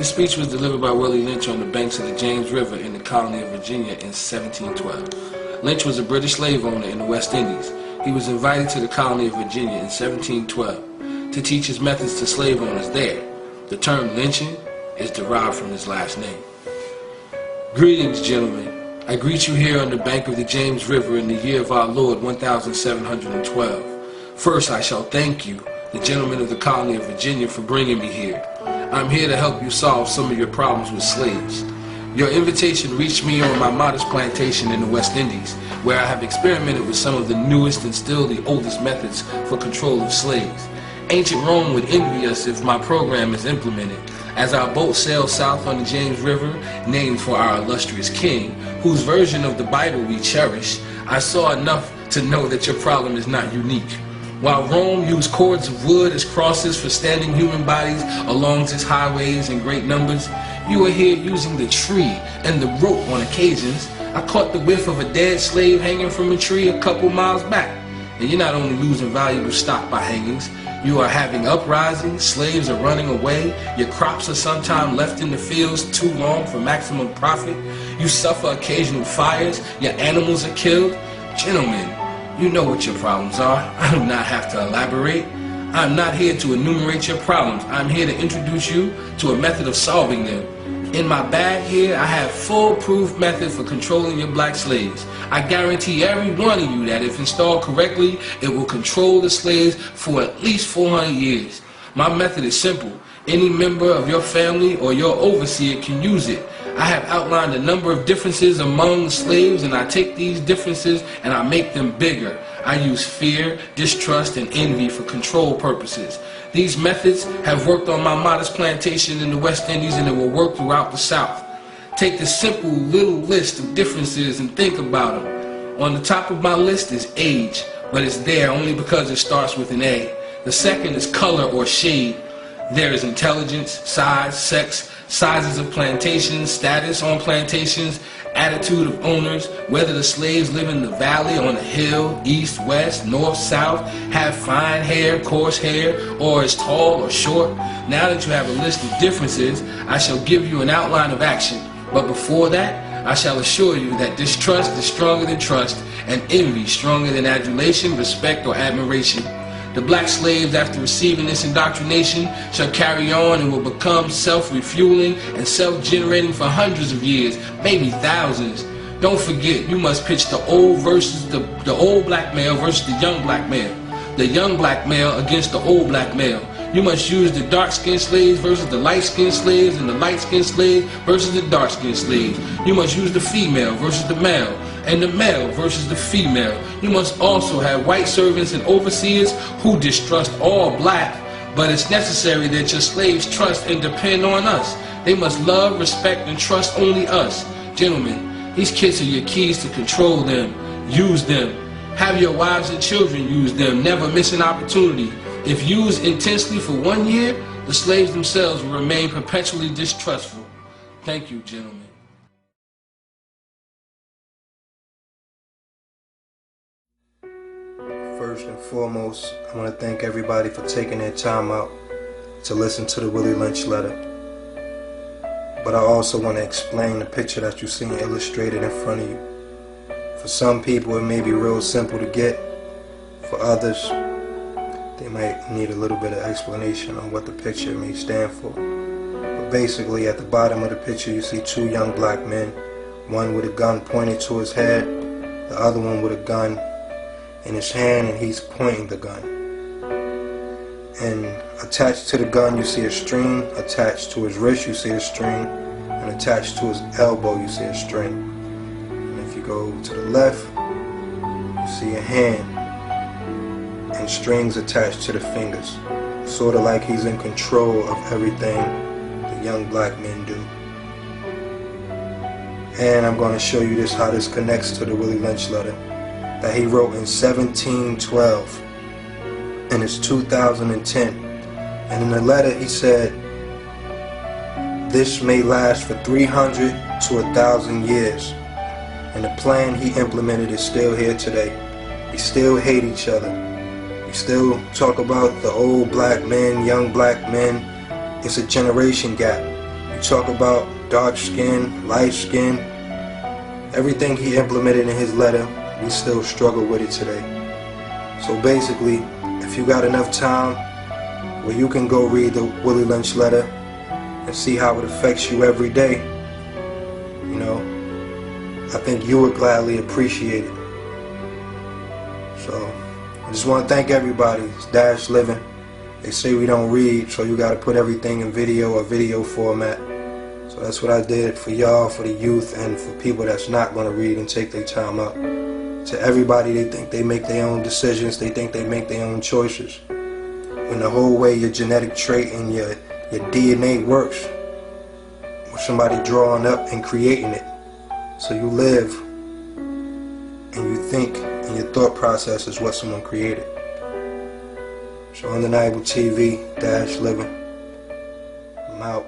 This speech was delivered by Willie Lynch on the banks of the James River in the colony of Virginia in 1712. Lynch was a British slave owner in the West Indies. He was invited to the colony of Virginia in 1712 to teach his methods to slave owners there. The term lynching is derived from his last name. Greetings, gentlemen. I greet you here on the bank of the James River in the year of our Lord 1712. First, I shall thank you, the gentlemen of the colony of Virginia, for bringing me here. I'm here to help you solve some of your problems with slaves. Your invitation reached me on my modest plantation in the West Indies, where I have experimented with some of the newest and still the oldest methods for control of slaves. Ancient Rome would envy us if my program is implemented. As our boat sails south on the James River, named for our illustrious king, whose version of the Bible we cherish, I saw enough to know that your problem is not unique. While Rome used cords of wood as crosses for standing human bodies along its highways in great numbers, you are here using the tree and the rope on occasions. I caught the whiff of a dead slave hanging from a tree a couple miles back. And you're not only losing valuable stock by hangings, you are having uprisings, slaves are running away, your crops are sometimes left in the fields too long for maximum profit, you suffer occasional fires, your animals are killed. Gentlemen, you know what your problems are. I do not have to elaborate. I'm not here to enumerate your problems. I'm here to introduce you to a method of solving them. In my bag here, I have foolproof method for controlling your black slaves. I guarantee every one of you that if installed correctly, it will control the slaves for at least 400 years. My method is simple. Any member of your family or your overseer can use it. I have outlined a number of differences among slaves, and I take these differences and I make them bigger. I use fear, distrust, and envy for control purposes. These methods have worked on my modest plantation in the West Indies, and it will work throughout the South. Take this simple little list of differences and think about them. On the top of my list is age, but it's there only because it starts with an A. The second is color or shade. There is intelligence, size, sex, sizes of plantations, status on plantations, attitude of owners, whether the slaves live in the valley, on the hill, east, west, north, south, have fine hair, coarse hair, or is tall or short. Now that you have a list of differences, I shall give you an outline of action. But before that, I shall assure you that distrust is stronger than trust, and envy stronger than adulation, respect, or admiration. The black slaves, after receiving this indoctrination, shall carry on and will become self-refueling and self-generating for hundreds of years, maybe thousands. Don't forget, you must pitch the old versus the old black male versus the young black male. The young black male against the old black male. You must use the dark-skinned slaves versus the light-skinned slaves, and the light-skinned slaves versus the dark-skinned slaves. You must use the female versus the male, and the male versus the female. You must also have white servants and overseers who distrust all black, but it's necessary that your slaves trust and depend on us. They must love, respect, and trust only us. Gentlemen, these kids are your keys to control them. Use them. Have your wives and children use them. Never miss an opportunity. If used intensely for 1 year, the slaves themselves will remain perpetually distrustful. Thank you, gentlemen. First and foremost, I want to thank everybody for taking their time out to listen to the Willie Lynch letter. But I also want to explain the picture that you see illustrated in front of you. For some people, it may be real simple to get. For others, they might need a little bit of explanation on what the picture may stand for. But basically, at the bottom of the picture, you see two young black men, one with a gun pointed to his head, the other one with a gun in his hand, and he's pointing the gun. And attached to the gun, you see a string. Attached to his wrist, you see a string. And attached to his elbow, you see a string. And if you go to the left, you see a hand and strings attached to the fingers, sort of like he's in control of everything the young black men do. And I'm going to show you how this connects to the Willie Lynch letter that he wrote in 1712, and it's 2010. And in the letter he said, "This may last for 300 to 1,000 years." And the plan he implemented is still here today. We still hate each other. We still talk about the old black men, young black men. It's a generation gap. We talk about dark skin, light skin, everything he implemented in his letter, we still struggle with it today. So basically, if you got enough time where you can go read the Willie Lynch letter and see how it affects you every day, you know, I think you would gladly appreciate it. So I just want to thank everybody. It's Dash Living. They say we don't read, so you got to put everything in video or video format. So that's what I did for y'all, for the youth, and for people that's not going to read and take their time out. To everybody, they think they make their own decisions, they think they make their own choices. When the whole way your genetic trait and your DNA works, with somebody drawing up and creating it. So you live and you think, and your thought process is what someone created. So Undeniable TV, Dash Living. I'm out.